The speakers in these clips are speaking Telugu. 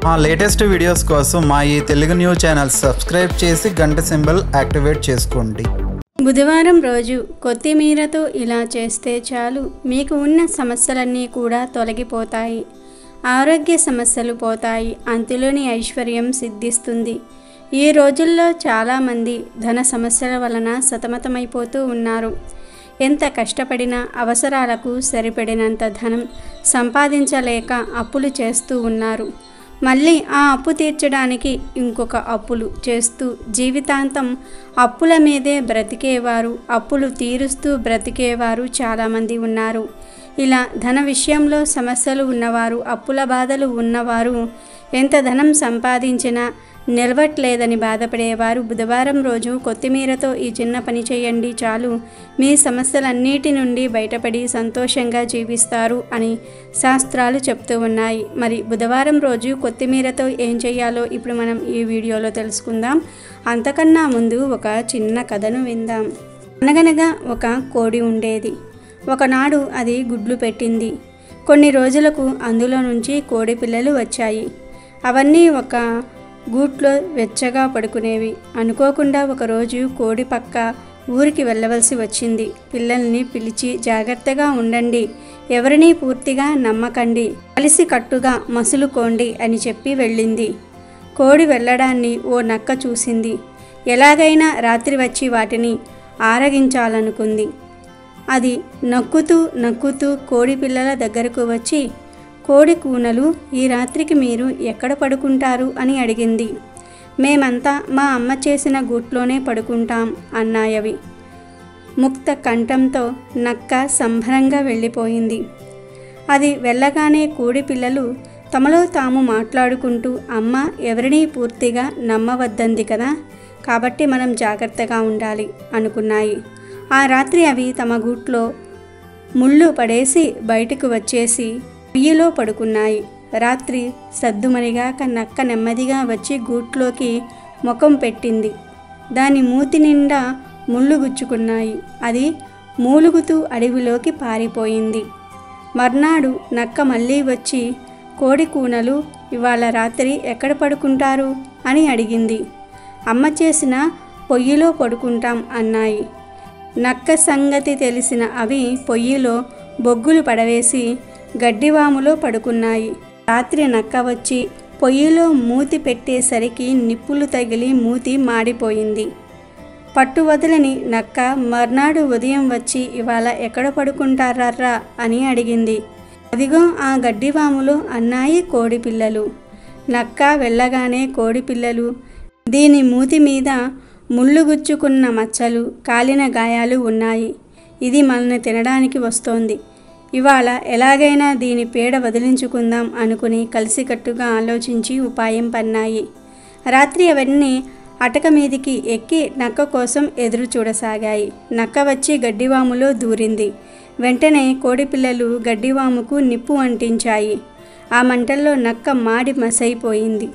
మా లేటెస్ట్ వీడియోస్ కోసం మా ఈ తెలుగు న్యూస్ ఛానల్ సబ్స్క్రైబ్ చేసి గంట సింబల్ యాక్టివేట్ చేసుకోండి. బుధవారం రోజు కొత్తిమీరతో ఇలా చేస్తే చాలు మీకు ఉన్న సమస్యలన్నీ కూడా తొలగిపోతాయి. ఆరోగ్య సమస్యలు పోతాయి. అంతులోని ఐశ్వర్యం సిద్ధిస్తుంది. ఈ రోజుల్లో చాలామంది ధన సమస్యల వలన సతమతమైపోతూ ఉన్నారు. ఎంత కష్టపడినా అవసరాలకు సరిపడినంత ధనం సంపాదించలేక అప్పులు చేస్తూ ఉన్నారు. మళ్ళీ ఆ అప్పు తీర్చడానికి ఇంకొక అప్పులు చేస్తూ జీవితాంతం అప్పుల మీదే బ్రతికేవారు, అప్పులు తీరుస్తూ బ్రతికేవారు చాలామంది ఉన్నారు. ఇలా ధన విషయంలో సమస్యలు ఉన్నవారు, అప్పుల బాధలు ఉన్నవారు ఎంత ధనం సంపాదించినా నిలవట్లేదని బాధపడేవారు బుధవారం రోజు కొత్తిమీరతో ఈ చిన్న పని చేయండి చాలు మీ సమస్యలన్నిటి నుండి బయటపడి సంతోషంగా జీవిస్తారు అని శాస్త్రాలు చెప్తూ ఉన్నాయి. మరి బుధవారం రోజు కొత్తిమీరతో ఏం చేయాలో ఇప్పుడు మనం ఈ వీడియోలో తెలుసుకుందాం. అంతకన్నా ముందు ఒక చిన్న కథను విందాం. అనగనగా ఒక కోడి ఉండేది. ఒకనాడు అది గుడ్లు పెట్టింది. కొన్ని రోజులకు అందులో నుంచి కోడి పిల్లలు వచ్చాయి. అవన్నీ ఒక గూట్లో వెచ్చగా పడుకునేవి. అనుకోకుండా ఒకరోజు కోడి పక్క ఊరికి వెళ్ళవలసి వచ్చింది. పిల్లల్ని పిలిచి జాగ్రత్తగా ఉండండి, ఎవరినీ పూర్తిగా నమ్మకండి, కలిసి కట్టుగా మసులుకోండి అని చెప్పి వెళ్ళింది. కోడి వెళ్ళడాన్ని ఓ నక్క చూసింది. ఎలాగైనా రాత్రి వచ్చి వాటిని ఆరగించాలనుకుంది. అది నక్కుతూ కోడి పిల్లల దగ్గరకు వచ్చి, కోడి కూనలు, ఈ రాత్రికి మీరు ఎక్కడ పడుకుంటారు అని అడిగింది. మేమంతా మా అమ్మ చేసిన గూట్లోనే పడుకుంటాం అన్నాయవి. ముక్త కంఠంతో నక్క సంబరంగా వెళ్ళిపోయింది. అది వెళ్ళగానే కోడి పిల్లలు తమలో తాము మాట్లాడుకుంటూ, అమ్మ ఎవరినీ పూర్తిగా నమ్మవద్దంది కదా, కాబట్టి మనం జాగ్రత్తగా ఉండాలి అనుకున్నాయి. ఆ రాత్రి అవి తమ గూట్లో ముళ్ళు పడేసి బయటకు వచ్చేసి పొయ్యిలో పడుకున్నాయి. రాత్రి సద్దుమణిగాక నక్క నెమ్మదిగా వచ్చి గూట్లోకి ముఖం పెట్టింది. దాని మూతి నిండా ముళ్ళు గుచ్చుకున్నాయి. అది మూలుగుతూ అడవిలోకి పారిపోయింది. మర్నాడు నక్క మళ్ళీ వచ్చి, కోడి కూనలు, ఇవాళ రాత్రి ఎక్కడ పడుకుంటారు అని అడిగింది. అమ్మ చేసిన పొయ్యిలో పడుకుంటాం అన్నాయి. నక్క సంగతి తెలిసిన అవి పొయ్యిలో బొగ్గులు పడవేసి గడ్డివాములో పడుకున్నాయి. రాత్రి నక్క వచ్చి పొయ్యిలో మూతి పెట్టేసరికి నిప్పులు తగిలి మూతి మాడిపోయింది. పట్టు వదలని నక్క మర్నాడు ఉదయం వచ్చి, ఇవాళ ఎక్కడ పడుకుంటారా అని అడిగింది. అదిగో ఆ గడ్డివాములో అన్నాయి కోడి పిల్లలు. నక్క వెళ్ళగానే కోడి పిల్లలు, దీని మూతి మీద ముళ్ళు గుచ్చుకున్న మచ్చలు, కాలిన గాయాలు ఉన్నాయి. ఇది మనల్ని తినడానికి వస్తోంది. ఇవాళ ఎలాగైనా దీని పీడ వదిలించుకుందాం అనుకుని కలిసికట్టుగా ఆలోచించి ఉపాయం పన్నాయి. రాత్రి అవన్నీ అటక మీదికి ఎక్కి నక్క కోసం ఎదురు చూడసాగాయి. నక్క వచ్చి గడ్డివాములో దూరింది. వెంటనే కోడిపిల్లలు గడ్డివాముకు నిప్పు అంటించాయి. ఆ మంటల్లో నక్క మాడి మసైపోయింది.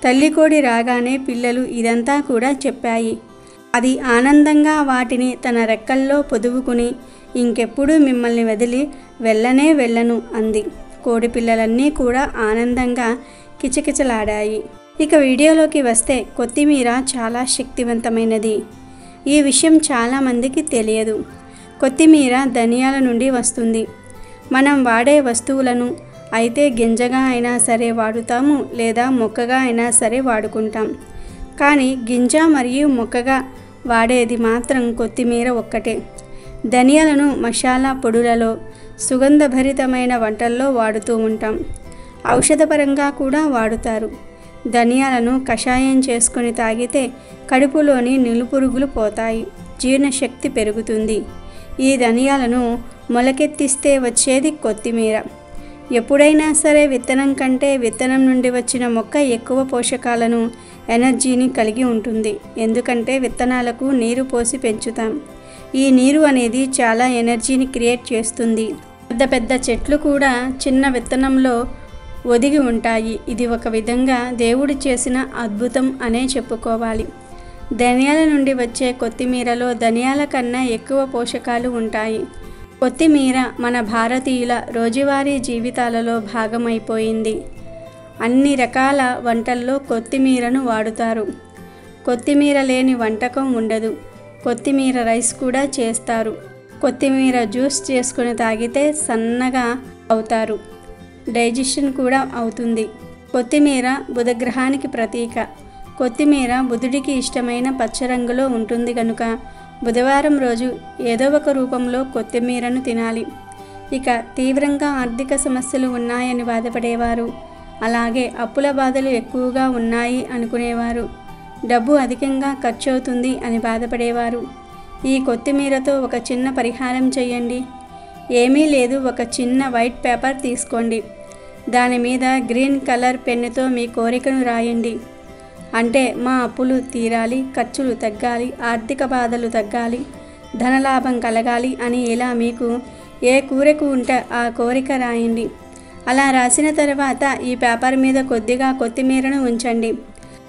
తల్లి కోడి రాగానే పిల్లలు ఇదంతా కూడా చెప్పాయి. అది ఆనందంగా వాటిని తన రెక్కల్లో పొదువుకుని, ఇంకెప్పుడు మిమ్మల్ని వదిలి వెళ్ళను అంది. కోడి పిల్లలన్నీ కూడా ఆనందంగా కిచకిచలాడాయి. ఇక వీడియోలోకి వస్తే కొత్తిమీర చాలా శక్తివంతమైనది. ఈ విషయం చాలామందికి తెలియదు. కొత్తిమీర ధనియాల నుండి వస్తుంది. మనం వాడే వస్తువులను అయితే గింజగా అయినా సరే వాడుతాము, లేదా మొక్కగా అయినా సరే వాడుకుంటాం. కానీ గింజ మరియు మొక్కగా వాడేది మాత్రం కొత్తిమీర ఒక్కటే. ధనియాలను మసాలా పొడులలో, సుగంధభరితమైన వంటల్లో వాడుతూ ఉంటాం. ఔషధపరంగా కూడా వాడుతారు. ధనియాలను కషాయం చేసుకొని తాగితే కడుపులోని నిలుపురుగులు పోతాయి, జీర్ణశక్తి పెరుగుతుంది. ఈ ధనియాలను మొలకెత్తిస్తే వచ్చేది కొత్తిమీర. ఎప్పుడైనా సరే విత్తనం కంటే విత్తనం నుండి వచ్చిన మొక్క ఎక్కువ పోషకాలను, ఎనర్జీని కలిగి ఉంటుంది. ఎందుకంటే విత్తనాలకు నీరు పోసి పెంచుతాం. ఈ నీరు అనేది చాలా ఎనర్జీని క్రియేట్ చేస్తుంది. పెద్ద పెద్ద చెట్లు కూడా చిన్న విత్తనంలో ఒదిగి ఉంటాయి. ఇది ఒక విధంగా దేవుడు చేసిన అద్భుతం అనే చెప్పుకోవాలి. ధనియాల నుండి వచ్చే కొత్తిమీరలో ధనియాల కన్నా ఎక్కువ పోషకాలు ఉంటాయి. కొత్తిమీర మన భారతీయుల రోజువారీ జీవితాలలో భాగమైపోయింది. అన్ని రకాల వంటల్లో కొత్తిమీరను వాడుతారు. కొత్తిమీర లేని వంటకం ఉండదు. కొత్తిమీర రైస్ కూడా చేస్తారు. కొత్తిమీర జ్యూస్ చేసుకుని తాగితే సన్నగా అవుతారు. డైజెషన్ కూడా అవుతుంది. కొత్తిమీర బుధగ్రహానికి ప్రతీక. కొత్తిమీర బుధుడికి ఇష్టమైన పచ్చ రంగులో ఉంటుంది కనుక బుధవారం రోజు ఏదో ఒక రూపంలో కొత్తిమీరను తినాలి. ఇక తీవ్రంగా ఆర్థిక సమస్యలు ఉన్నాయని బాధపడేవారు, అలాగే అప్పుల బాధలు ఎక్కువగా ఉన్నాయి అనుకునేవారు, డబ్బు అధికంగా ఖర్చు అవుతుంది అని బాధపడేవారు ఈ కొత్తిమీరతో ఒక చిన్న పరిహారం చేయండి. ఏమీ లేదు, ఒక చిన్న వైట్ పేపర్ తీసుకోండి. దాని మీద గ్రీన్ కలర్ పెన్నుతో మీ కోరికను రాయండి. అంటే మా అప్పులు తీరాలి, ఖర్చులు తగ్గాలి, ఆర్థిక బాధలు తగ్గాలి, ధనలాభం కలగాలి అని ఇలా మీకు ఏ కోరిక ఉంటే ఆ కోరిక రాయండి. అలా రాసిన తర్వాత ఈ పేపర్ మీద కొద్దిగా కొత్తిమీరను ఉంచండి.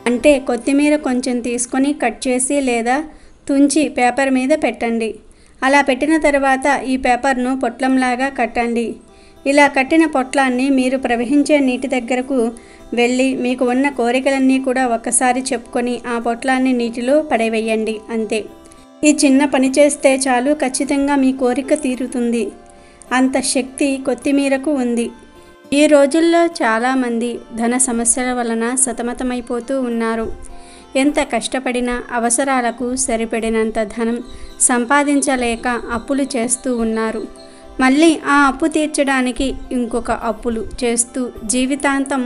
అంటే కొత్తిమీర కొంచెం తీసుకొని కట్ చేసి లేదా తుంచి పేపర్ మీద పెట్టండి. అలా పెట్టిన తర్వాత ఈ పేపర్ను పొట్లంలాగా కట్టండి. ఇలా కట్టిన పొట్లాన్ని మీరు ప్రవహించే నీటి దగ్గరకు వెళ్ళి మీకు ఉన్న కోరికలన్నీ కూడా ఒక్కసారి చెప్పుకొని ఆ పొట్లాన్ని నీటిలో పడవేయండి. అంతే. ఈ చిన్న పని చేస్తే చాలు, ఖచ్చితంగా మీ కోరిక తీరుతుంది. అంత శక్తి కొత్తిమీరకు ఉంది. ఈ రోజుల్లో చాలామంది ధన సమస్యల వలన సతమతమైపోతూ ఉన్నారు. ఎంత కష్టపడినా అవసరాలకు సరిపడినంత ధనం సంపాదించలేక అప్పులు చేస్తూ ఉన్నారు. మళ్ళీ ఆ అప్పు తీర్చడానికి ఇంకొక అప్పులు చేస్తూ జీవితాంతం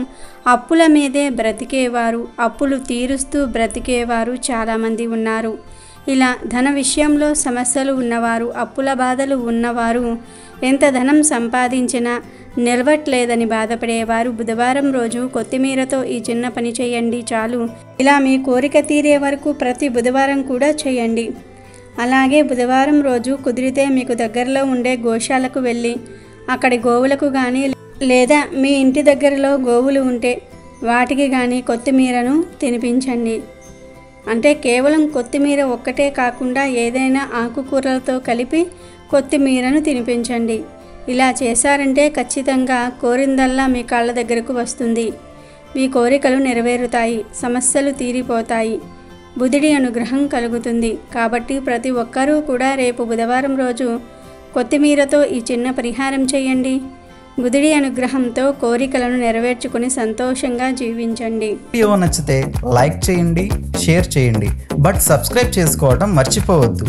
అప్పుల మీదే బ్రతికేవారు, అప్పులు తీరుస్తూ బ్రతికేవారు చాలామంది ఉన్నారు. ఇలా ధన విషయంలో సమస్యలు ఉన్నవారు, అప్పుల బాధలు ఉన్నవారు, ఎంత ధనం సంపాదించినా నిలవట్లేదని బాధపడేవారు బుధవారం రోజు కొత్తిమీరతో ఈ చిన్న పని చేయండి చాలు. ఇలా మీ కోరిక తీరే వరకు ప్రతి బుధవారం కూడా చేయండి. అలాగే బుధవారం రోజు కుదిరితే మీకు దగ్గరలో ఉండే గోశాలకు వెళ్ళి అక్కడి గోవులకు కానీ లేదా మీ ఇంటి దగ్గరలో గోవులు ఉంటే వాటికి కానీ కొత్తిమీరను తినిపించండి. అంటే కేవలం కొత్తిమీర ఒక్కటే కాకుండా ఏదైనా ఆకుకూరలతో కలిపి కొత్తిమీరను తినిపించండి. ఇలా చేశారంటే ఖచ్చితంగా కోరిందల్లా మీ కాళ్ళ దగ్గరకు వస్తుంది. మీ కోరికలు నెరవేరుతాయి, సమస్యలు తీరిపోతాయి, బుధుడి అనుగ్రహం కలుగుతుంది. కాబట్టి ప్రతి ఒక్కరూ కూడా రేపు బుధవారం రోజు కొత్తిమీరతో ఈ చిన్న పరిహారం చేయండి. బుధుడి అనుగ్రహంతో కోరికలను నెరవేర్చుకుని సంతోషంగా జీవించండి. వీడియో నచ్చితే లైక్ చేయండి, షేర్ చేయండి, బట్ సబ్స్క్రైబ్ చేసుకోవడం మర్చిపోవద్దు.